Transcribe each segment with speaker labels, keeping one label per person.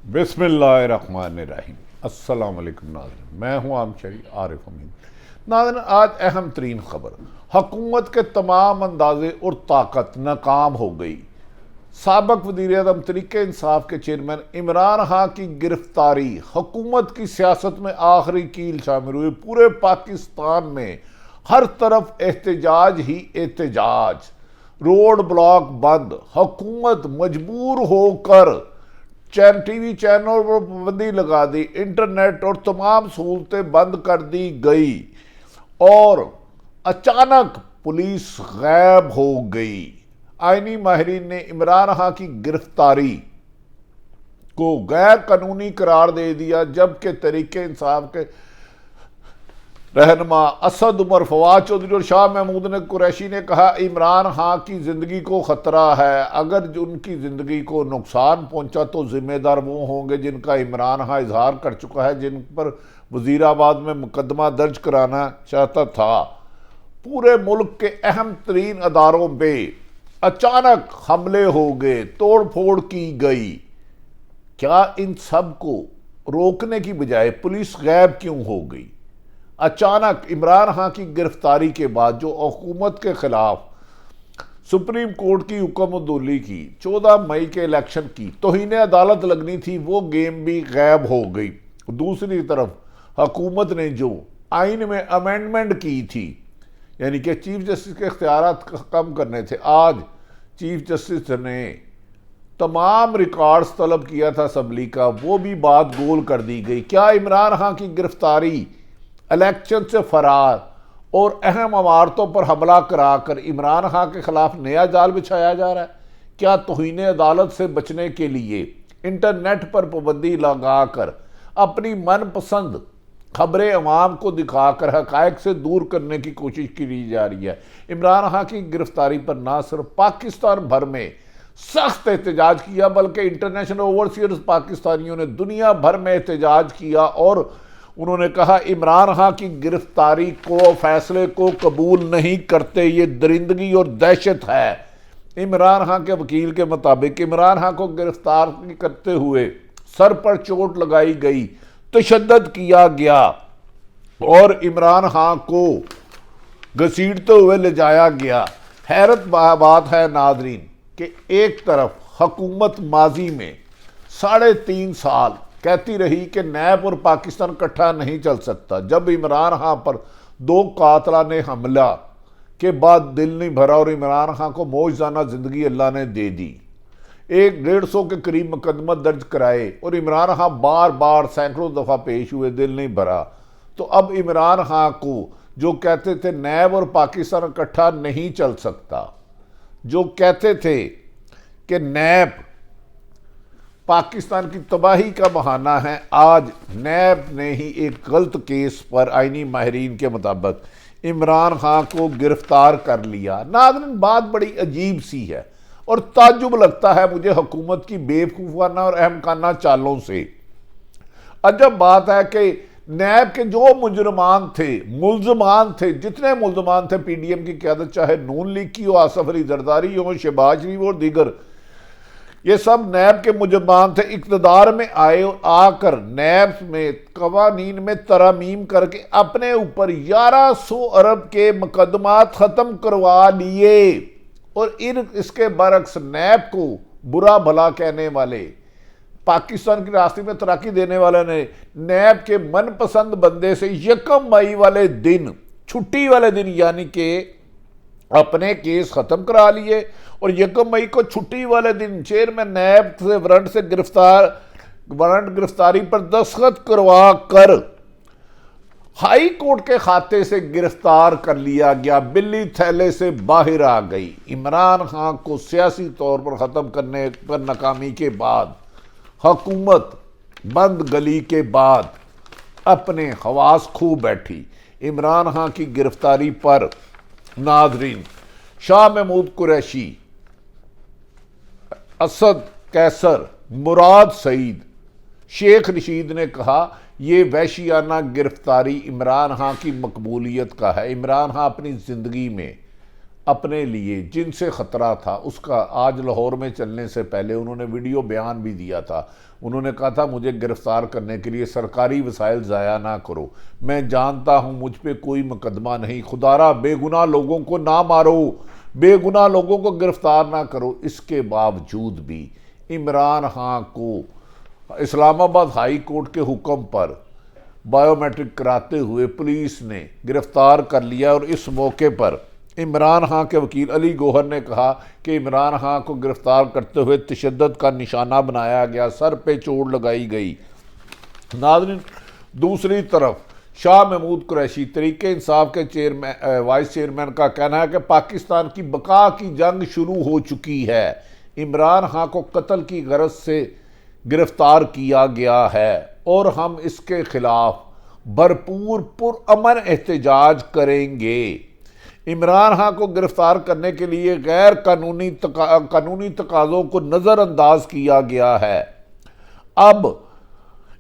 Speaker 1: बिस्मिल्लाहिर्रहमानिर्रहीम। अस्सलाम वालेकुम नाज़रीन, मैं हूँ आम शरी आरिफ अमीन। नाज़रीन, आज अहम तरीन खबर, हुकूमत के तमाम अंदाजे और ताकत नाकाम हो गई। साबिक़ वज़ीर-ए-आज़म तहरीक-ए-इंसाफ के चेयरमैन इमरान खान की गिरफ्तारी हुकूमत की सियासत में आखिरी कील शामिल हुई। पूरे पाकिस्तान में हर तरफ एहतजाज ही एहतजाज, रोड ब्लॉक बंद, हुकूमत मजबूर होकर टीवी चैनल पर पाबंदी लगा दी, इंटरनेट और तमाम सहूलतें बंद कर दी गई और अचानक पुलिस गायब हो गई। आईनी माहिरीन ने इमरान खान की गिरफ्तारी को गैर कानूनी करार दे दिया, जबकि तहरीक इंसाफ के रहनुमा असद उमर, फवाद चौधरी और शाह महमूद ने कुरैशी ने कहा इमरान खान की ज़िंदगी को ख़तरा है। अगर उनकी ज़िंदगी को नुकसान पहुंचा तो ज़िम्मेदार वो होंगे जिनका इमरान खान इजहार कर चुका है, जिन पर वज़ीराबाद में मुकदमा दर्ज कराना चाहता था। पूरे मुल्क के अहम तरीन अदारों पे अचानक हमले हो गए, तोड़ फोड़ की गई। क्या इन सब को रोकने की बजाय पुलिस गायब क्यों हो गई? अचानक इमरान खान की गिरफ्तारी के बाद जो हुकूमत के खिलाफ सुप्रीम कोर्ट की हुक्मदुली की, 14 मई के इलेक्शन की तौहीन अदालत लगनी थी, वो गेम भी गायब हो गई। दूसरी तरफ हुकूमत ने जो आइन में अमेंडमेंट की थी, यानी कि चीफ जस्टिस के इख्तियारात कम करने थे, आज चीफ जस्टिस ने तमाम रिकॉर्ड्स तलब किया था असम्बली का, वो भी बात गोल कर दी गई। क्या इमरान खान की गिरफ्तारी, इलेक्शन से फरार और अहम इमारतों पर हमला कराकर इमरान खान के खिलाफ नया जाल बिछाया जा रहा है? क्या तौहीन अदालत से बचने के लिए इंटरनेट पर पाबंदी लगाकर अपनी मनपसंद खबरें अवाम को दिखाकर हकायक से दूर करने की कोशिश की जा रही है? इमरान खान की गिरफ्तारी पर ना सिर्फ पाकिस्तान भर में सख्त एहतजाज किया, बल्कि इंटरनेशनल ओवरसीयर्स पाकिस्तानियों ने दुनिया भर में एहतजाज किया और उन्होंने कहा इमरान खान की गिरफ्तारी को, फैसले को कबूल नहीं करते, ये दरिंदगी और दहशत है। इमरान खान के वकील के मुताबिक इमरान खान को गिरफ्तार करते हुए सर पर चोट लगाई गई, तशद्दुद किया गया और इमरान खान को घसीटते हुए ले जाया गया। हैरत बात है नाजरीन कि एक तरफ हुकूमत माजी में 3.5 साल कहती रही कि नैब और पाकिस्तान इकट्ठा नहीं चल सकता। जब इमरान खान पर 2 कातलाने हमला के बाद दिल नहीं भरा और इमरान खान को मौजज़ाना ज़िंदगी अल्लाह ने दे दी, 150 के करीब मुकदमा दर्ज कराए और इमरान खान बार बार सैकड़ों दफ़ा पेश हुए, दिल नहीं भरा। तो अब इमरान खान को जो कहते थे नैब और पाकिस्तान इकट्ठा नहीं चल सकता, जो कहते थे कि नैब पाकिस्तान की तबाही का बहाना है, आज नैब ने ही एक गलत केस पर आईनी माहिरीन के मुताबिक इमरान खान को गिरफ्तार कर लिया। नाज़रीन, बात बड़ी अजीब सी है और ताज्जुब लगता है मुझे हुकूमत की बेवकूफ़ाना और अहमकाना चालों से। अजब बात है कि नैब के जो मुलजमान थे, जितने मुलजमान थे PDM की क़यादत, चाहे नून लीग की हो, आसफ अली जरदारी हो, शहबाज शरीफ और दीगर, ये सब नैब के मुलजमान थे। इक़्तिदार में आए और आकर नैब में कवानीन में तरमीम करके अपने ऊपर 1100 अरब के मुकदमात ख़त्म करवा लिए और इसके बरक्स नैब को बुरा भला कहने वाले, पाकिस्तान की रास्ते में तरक्की देने वाले ने नैब के मनपसंद बंदे से 1 मई वाले दिन, छुट्टी वाले दिन, यानी कि अपने केस ख़त्म करा लिए और 1 मई को छुट्टी वाले दिन चेयरमैन नैब से वारंट गिरफ्तारी पर दस्तखत करवा कर हाई कोर्ट के खाते से गिरफ्तार कर लिया गया। बिल्ली थैले से बाहर आ गई। इमरान खान को सियासी तौर पर ख़त्म करने पर नाकामी के बाद हुकूमत बंद गली के बाद अपने हवास खो बैठी। इमरान खान की गिरफ्तारी पर नाजरीन शाह महमूद कुरैशी, असद कैसर, मुराद सईद, शेख रशीद ने कहा ये वहशियाना गिरफ्तारी इमरान खान की मकबूलियत का है। इमरान खान अपनी ज़िंदगी में अपने लिए जिनसे ख़तरा था उसका आज लाहौर में चलने से पहले उन्होंने वीडियो बयान भी दिया था। उन्होंने कहा था मुझे गिरफ्तार करने के लिए सरकारी वसाइल ज़ाया ना करो, मैं जानता हूँ मुझ पे कोई मुकदमा नहीं, खुदारा बेगुनाह लोगों को ना मारो, बेगुनाह लोगों को गिरफ्तार ना करो। इसके बावजूद भी इमरान खान को इस्लामाबाद हाई कोर्ट के हुक्म पर बायोमेट्रिक कराते हुए पुलिस ने गिरफ्तार कर लिया। और इस मौके पर इमरान खान के वकील अली गौहर ने कहा कि इमरान खान को गिरफ्तार करते हुए तशद्दुद का निशाना बनाया गया, सर पे चोट लगाई गई। नाज़रीन, दूसरी तरफ शाह महमूद कुरैशी तरीके इंसाफ के चेयरमैन वाइस चेयरमैन का कहना है कि पाकिस्तान की बका की जंग शुरू हो चुकी है। इमरान खान को कत्ल की गरज से गिरफ्तार किया गया है और हम इसके खिलाफ भरपूर पुरअमन एहतजाज करेंगे। इमरान खान को गिरफ्तार करने के लिए गैर कानूनी तकाज़ों को नज़रअंदाज किया गया है। अब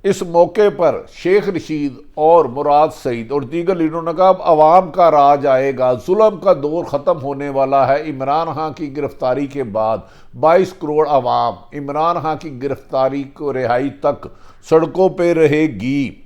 Speaker 1: इस मौके पर शेख रशीद और मुराद सईद और दीगर लीडरों ने कहा अब आवाम का राज आएगा, जुल्म का दौर ख़त्म होने वाला है। इमरान खान की गिरफ्तारी के बाद 22 करोड़ आवाम इमरान खान की गिरफ्तारी को रिहाई तक सड़कों पर रहेगी।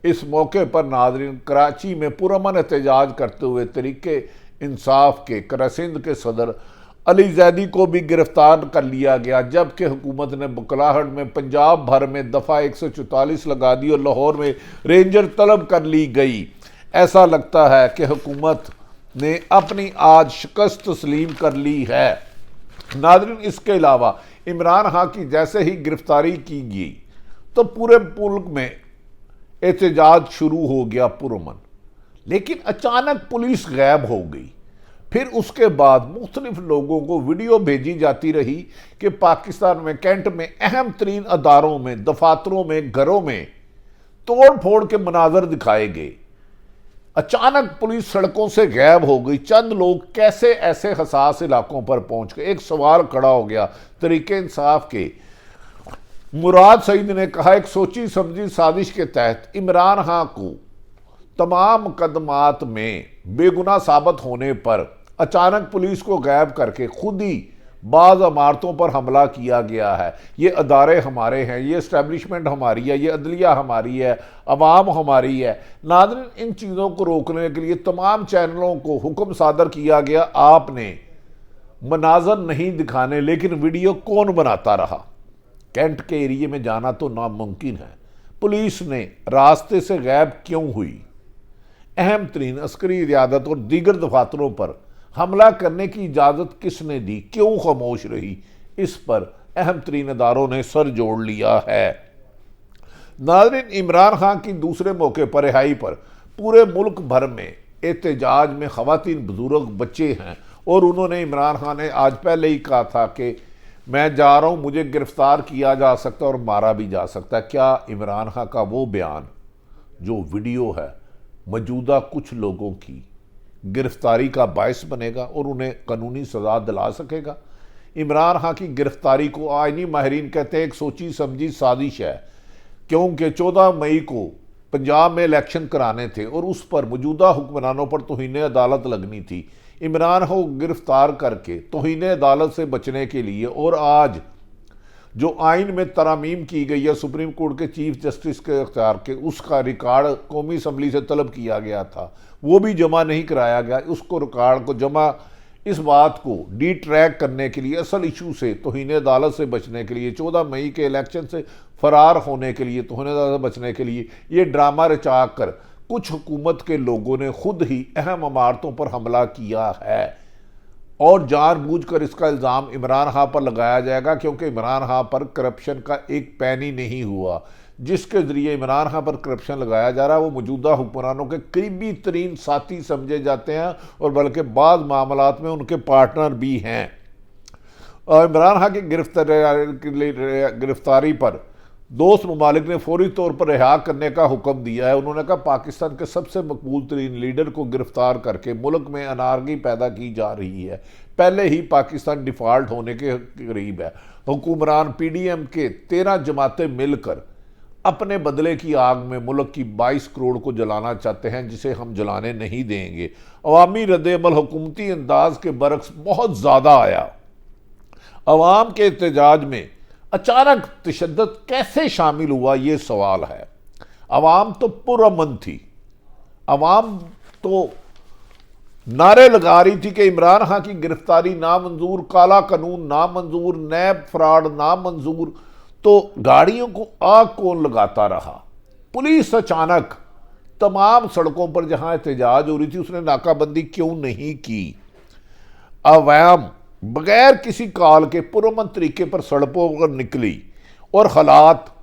Speaker 1: इस मौके पर नाज़रीन कराची में पुरअमन एहतजाज करते हुए तरीके इंसाफ के सिंध के सदर अली जैदी को भी गिरफ्तार कर लिया गया, जबकि हुकूमत ने बुकलाहट में पंजाब भर में दफ़ा 144 लगा दी और लाहौर में रेंजर तलब कर ली गई। ऐसा लगता है कि हुकूमत ने अपनी आज शिकस्त तस्लीम कर ली है। नाज़रीन, इसके अलावा इमरान खान की जैसे ही गिरफ्तारी की गई तो पूरे मुल्क में एहतजाज शुरू हो गया पुरअमन, लेकिन अचानक पुलिस गायब हो गई। फिर उसके बाद मुख्तलिफ लोगों को वीडियो भेजी जाती रही कि पाकिस्तान में कैंट में अहम तरीन अदारों में, दफातरों में, घरों में तोड़ फोड़ के मनाजर दिखाए गए। अचानक पुलिस सड़कों से गायब हो गई। चंद लोग कैसे ऐसे हसास इलाकों पर पहुंच गए? एक सवाल खड़ा हो गया। तरीके इंसाफ के मुराद सईद ने कहा एक सोची समझी साजिश के तहत इमरान खान को तमाम मुकदमात में बेगुनाह साबित होने पर अचानक पुलिस को गायब करके खुद ही बाज़ इमारतों पर हमला किया गया है। ये अदारे हमारे हैं, ये इस्टेब्लिशमेंट हमारी है, ये अदलिया हमारी है, अवाम हमारी है। नाज़रीन, इन चीज़ों को रोकने के लिए तमाम चैनलों को हुक्म सादर किया गया, आपने मनाजर नहीं दिखाने, लेकिन वीडियो कौन बनाता रहा? कैंट के एरिए में जाना तो नामुमकिन है। पुलिस ने रास्ते से गायब क्यों हुई? अहम तरीन अस्करी रियादत और दीगर दफातरों पर हमला करने की इजाज़त किसने दी? क्यों खामोश रही? इस पर अहम तरीन अदारों ने सर जोड़ लिया है। नाज़रीन, इमरान खान की दूसरे मौके पर रिहाई पर पूरे मुल्क भर में एहतजाज में ख़वातीन, बुजुर्ग, बच्चे हैं और उन्होंने इमरान खान ने आज पहले ही कहा था कि मैं जा रहा हूँ, मुझे गिरफ्तार किया जा सकता है और मारा भी जा सकता है। क्या इमरान खान का वो बयान जो वीडियो है मौजूदा कुछ लोगों की गिरफ्तारी का बायस बनेगा और उन्हें कानूनी सज़ा दिला सकेगा? इमरान खान की गिरफ्तारी को आईनी माहिरीन कहते हैं एक सोची समझी साजिश है, क्योंकि 14 मई को पंजाब में इलेक्शन कराने थे और उस पर मौजूदा हुक्मरानों पर तौहीन अदालत लगनी थी। इमरान को गिरफ्तार करके तौहीन अदालत से बचने के लिए और आज जो आइन में तरामीम की गई है सुप्रीम कोर्ट के चीफ जस्टिस के अख्तियार के, उसका रिकॉर्ड कौमी असम्बली से तलब किया गया था, वो भी जमा नहीं कराया गया। उसको रिकॉर्ड को जमा इस बात को डी ट्रैक करने के लिए, असल इशू से तौहीन अदालत से बचने के लिए, 14 मई के इलेक्शन से फरार होने के लिए, तौहीन अदालत से बचने के लिए ये ड्रामा रचा कर कुछ हुकूमत के लोगों ने खुद ही अहम इमारतों पर हमला किया है और जानबूझकर इसका इल्ज़ाम इमरान खान पर लगाया जाएगा, क्योंकि इमरान खान पर करप्शन का एक पैनी नहीं हुआ। जिसके ज़रिए इमरान खान पर करप्शन लगाया जा रहा है वो मौजूदा हुक्मरानों के करीबी तरीन साथी समझे जाते हैं और बल्कि बाज़ मामलात में उनके पार्टनर भी हैं। इमरान खान की गिरफ्तारी पर दोस्त ममालिक ने फौरी तौर पर रिहा करने का हुक्म दिया है। उन्होंने कहा पाकिस्तान के सबसे मकबूल तरीन लीडर को गिरफ्तार करके मुल्क में अनारकी पैदा की जा रही है। पहले ही पाकिस्तान डिफ़ॉल्ट होने के करीब है। हुक्मरान PDM के 13 जमातें मिलकर अपने बदले की आग में मुल्क की 22 करोड़ को जलाना चाहते हैं, जिसे हम जलाने नहीं देंगे। अवामी रद्द-ए-अमल हुकूमती अंदाज के बरक्स बहुत ज़्यादा आया। अवाम के एहतजाज में अचानक तशद्दुद कैसे शामिल हुआ, ये सवाल है। अवाम तो पुरअमन थी, अवाम तो नारे लगा रही थी कि इमरान खान की गिरफ्तारी नामंजूर, काला कानून नामंजूर, नैब फ्रॉड नामंजूर। तो गाड़ियों को आग कौन लगाता रहा? पुलिस अचानक तमाम सड़कों पर जहां एहतजाज हो रही थी उसने नाकाबंदी क्यों नहीं की? अवाम बगैर किसी कॉल के पुरअमन तरीके पर सड़कों पर निकली और हालात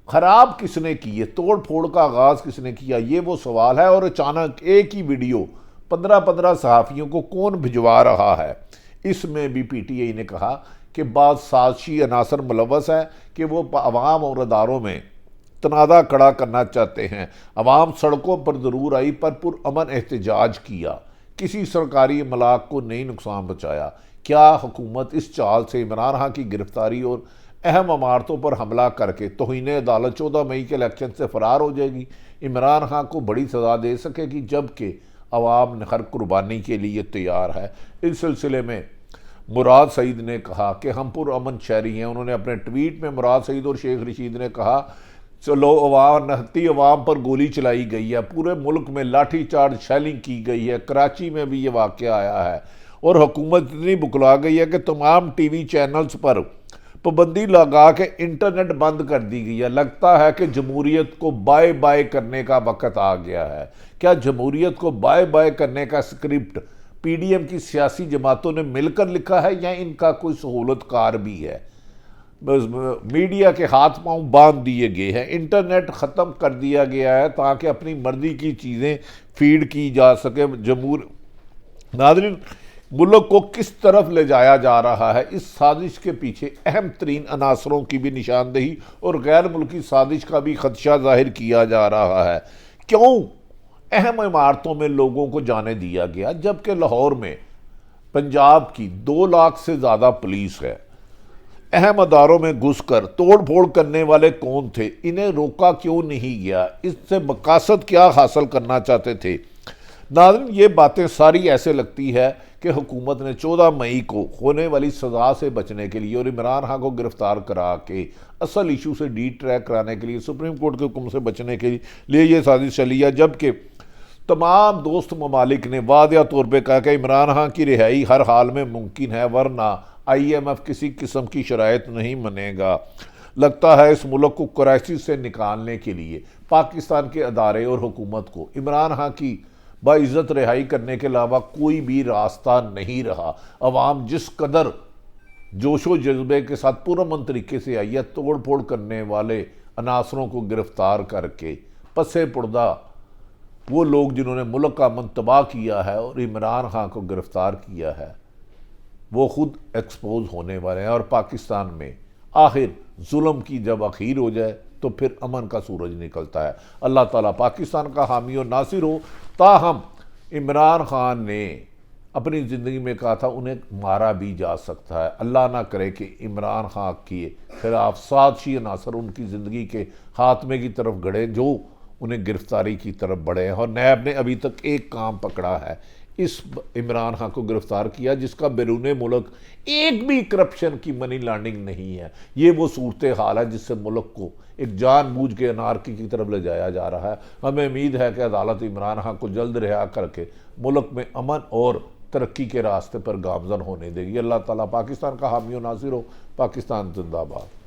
Speaker 1: खराब किसने किए, तोड़ फोड़ का आगाज किसने किया, ये वो सवाल है। और अचानक एक ही वीडियो 15-15 सहाफ़ियों को कौन भिजवा रहा है? इसमें भी पीटीआई ने कहा कि बाद साजिशी अनासर मुलव्वस है कि वो अवाम और अदारों में तनाज़ा खड़ा करना चाहते हैं। अवाम सड़कों पर ज़रूर आई पर पुरअमन एहतजाज किया, किसी सरकारी इमलाक को नहीं नुकसान पहुँचाया। क्या हुकूमत इस चाल से इमरान खान की गिरफ्तारी और अहम इमारतों पर हमला करके तौहीन अदालत 14 मई के इलेक्शन से फरार हो जाएगी, इमरान खान को बड़ी सज़ा दे सकेगी, जबकि अवाम हर कुर्बानी के लिए तैयार है? इस सिलसिले में मुराद सईद ने कहा कि हम पुरअमन शहरी हैं। उन्होंने अपने ट्वीट में मुराद सईद और शेख रशीद ने कहा, चलो अवाम नहती अवाम पर गोली चलाई गई है, पूरे मुल्क में लाठी चार्ज शेलिंग की गई है, कराची में भी ये वाक़या आया है और हुकूमत इतनी बुकला गई है कि तमाम टीवी चैनल्स पर पाबंदी लगा के इंटरनेट बंद कर दी गई है। लगता है कि जमहूरियत को बाय बाय करने का वक्त आ गया है। क्या जमहूरियत को बाय बाय करने का स्क्रिप्ट पीडीएम की सियासी जमातों ने मिलकर लिखा है या इनका कोई सहूलतकार भी है? मीडिया के हाथ पांव बांध दिए गए हैं, इंटरनेट ख़त्म कर दिया गया है ताकि अपनी मर्जी की चीज़ें फीड की जा सके। नाज़रीन, मुल्क को किस तरफ ले जाया जा रहा है, इस साजिश के पीछे अहम तरीन अनासरों की भी निशानदेही और गैर मुल्की साजिश का भी खदशा जाहिर किया जा रहा है। क्यों अहम इमारतों में लोगों को जाने दिया गया, जबकि लाहौर में पंजाब की 2 लाख से ज़्यादा पुलिस है? अहम अदारों में घुसकर तोड़ फोड़ करने वाले कौन थे? इन्हें रोका क्यों नहीं गया? इससे मकासद क्या हासिल करना चाहते थे? नाज़रीन, ये बातें सारी ऐसे लगती है कि हुकूमत ने 14 मई को होने वाली सज़ा से बचने के लिए और इमरान खान को गिरफ्तार करा के असल इशू से डी ट्रैक कराने के लिए, सुप्रीम कोर्ट के हुक्म से बचने के लिए ये साजिश चली है। जबकि तमाम दोस्त ममालिक ने वादिया तौर पर कहा कि इमरान खान की रिहाई हर हाल में मुमकिन है, वरना IMF किसी किस्म की शराइत नहीं मानेगा। लगता है इस मुल्क को क्राइसिस से निकालने के लिए पाकिस्तान के अदारे और हुकूमत को इमरान खान की बाइज्जत रिहाई करने के अलावा कोई भी रास्ता नहीं रहा। अवाम जिस कदर जोशो जज्बे के साथ पुरअमन तरीके से आई है, तोड़ फोड़ करने वाले अनासरों को गिरफ्तार करके पसे पुर्दा वो लोग जिन्होंने मुल्क का अमन तबाह किया है और इमरान खान को गिरफ्तार किया है, वो खुद एक्सपोज होने वाले हैं। और पाकिस्तान में आखिर जुल्म की जब आखिर हो जाए तो फिर अमन का सूरज निकलता है। अल्लाह ताला पाकिस्तान का हामी और नासिर हो। ताहम इमरान खान ने अपनी ज़िंदगी में कहा था उन्हें मारा भी जा सकता है। अल्लाह ना करे कि इमरान खान के खिलाफ साजिशी अनासर उनकी ज़िंदगी के खात्मे की तरफ गढ़े, जो उन्हें गिरफ्तारी की तरफ बढ़े हैं। और नैब ने अभी तक एक काम पकड़ा है, इस इमरान खान को गिरफ्तार किया जिसका बैरून मुल्क एक भी करप्शन की मनी लॉन्ड्रिंग नहीं है। ये वो सूरत हाल है जिससे मुल्क को एक जानबूझ के अनारकी की तरफ ले जाया जा रहा है। हमें उम्मीद है कि अदालत इमरान खान को जल्द रिहा करके मुल्क में अमन और तरक्की के रास्ते पर गामजन होने देगी। अल्लाह ताला पाकिस्तान का हामी और नासिर हो। पाकिस्तान जिंदाबाद।